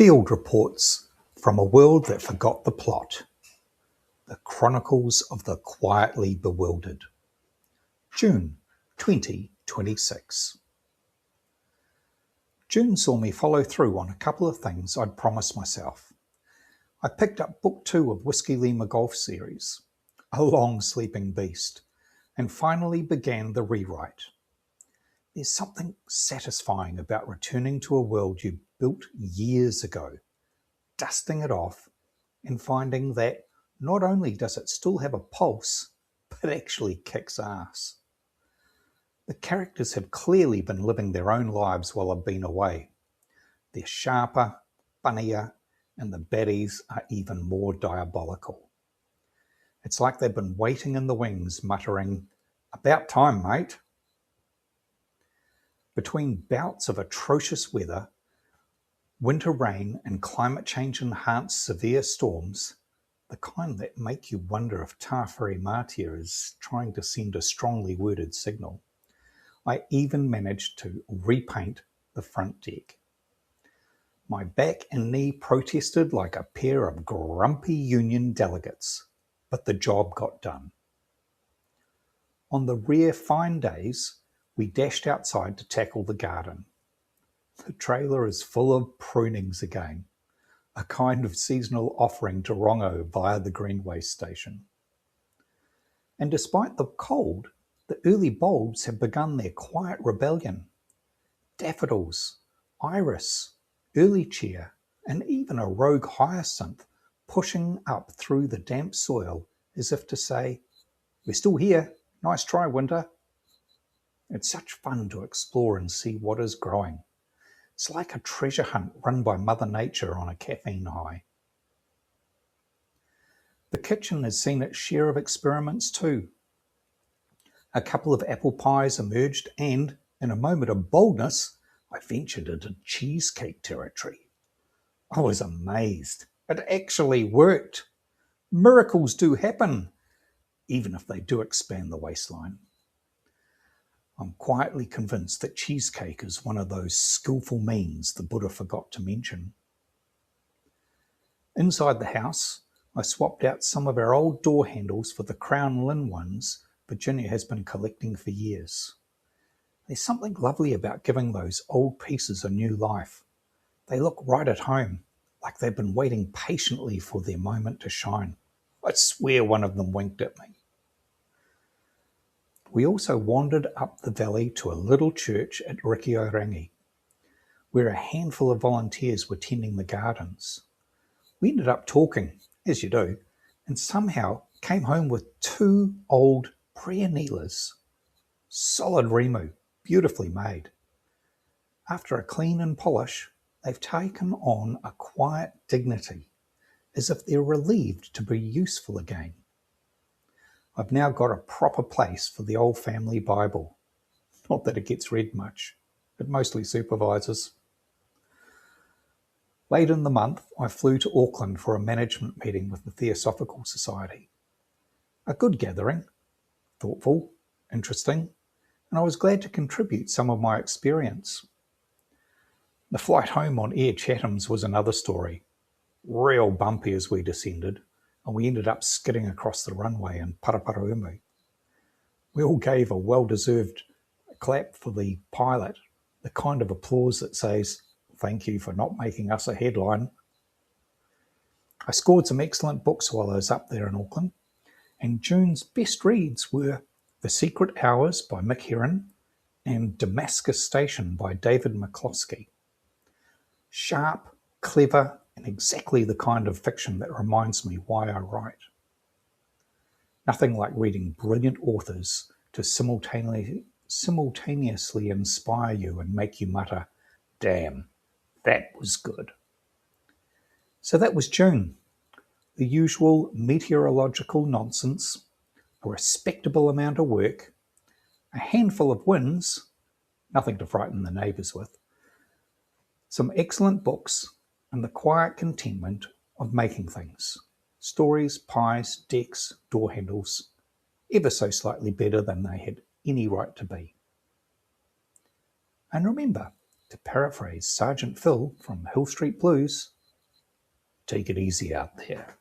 Field reports from a world that forgot the plot. The Chronicles of the Quietly Bewildered. June 2026. June saw me follow through on a couple of things I'd promised myself. I picked up Book 2 of Whiskey Lima Golf Series, A Long Sleeping Beast, and finally began the rewrite. There's something satisfying about returning to a world you built years ago, dusting it off, and finding that not only does it still have a pulse, but actually kicks ass. The characters have clearly been living their own lives while I've been away. They're sharper, funnier, and the baddies are even more diabolical. It's like they've been waiting in the wings, muttering, "About time, mate." Between bouts of atrocious weather, winter rain, and climate change-enhanced severe storms, the kind that make you wonder if Tawhiri Matia is trying to send a strongly worded signal, I even managed to repaint the front deck. My back and knee protested like a pair of grumpy union delegates, but the job got done. On the rare fine days, we dashed outside to tackle the garden. The trailer is full of prunings again, a kind of seasonal offering to Rongo via the Greenway station. And despite the cold, the early bulbs have begun their quiet rebellion. Daffodils, iris, early cheer, and even a rogue hyacinth pushing up through the damp soil as if to say, "We're still here, nice try, winter." It's such fun to explore and see what is growing. It's like a treasure hunt run by Mother Nature on a caffeine high. The kitchen has seen its share of experiments too. A couple of apple pies emerged and, in a moment of boldness, I ventured into cheesecake territory. I was amazed. It actually worked. Miracles do happen, even if they do expand the waistline. I'm quietly convinced that cheesecake is one of those skillful means the Buddha forgot to mention. Inside the house, I swapped out some of our old door handles for the Crown Lynn ones Virginia has been collecting for years. There's something lovely about giving those old pieces a new life. They look right at home, like they've been waiting patiently for their moment to shine. I swear one of them winked at me. We also wandered up the valley to a little church at Rikiorangi, where a handful of volunteers were tending the gardens. We ended up talking, as you do, and somehow came home with 2 old Preonelas. Solid Remu, beautifully made. After a clean and polish, they've taken on a quiet dignity, as if they're relieved to be useful again. I've now got a proper place for the old family Bible. Not that it gets read much. It mostly supervises. Late in the month, I flew to Auckland for a management meeting with the Theosophical Society. A good gathering, thoughtful, interesting, and I was glad to contribute some of my experience. The flight home on Air Chathams was another story. Real bumpy as we descended, and we ended up skidding across the runway in Paraparaumu. We all gave a well-deserved clap for the pilot, the kind of applause that says, "Thank you for not making us a headline." I scored some excellent books while I was up there in Auckland, and June's best reads were The Secret Hours by Mick Herron and Damascus Station by David McCloskey. Sharp, clever, and exactly the kind of fiction that reminds me why I write. Nothing like reading brilliant authors to simultaneously inspire you and make you mutter, "Damn, that was good." So that was June. The usual meteorological nonsense, a respectable amount of work, a handful of wins, nothing to frighten the neighbours with, some excellent books, and the quiet contentment of making things. Stories, pies, decks, door handles, ever so slightly better than they had any right to be. And remember, To paraphrase Sergeant Phil from Hill Street Blues, take it easy out there.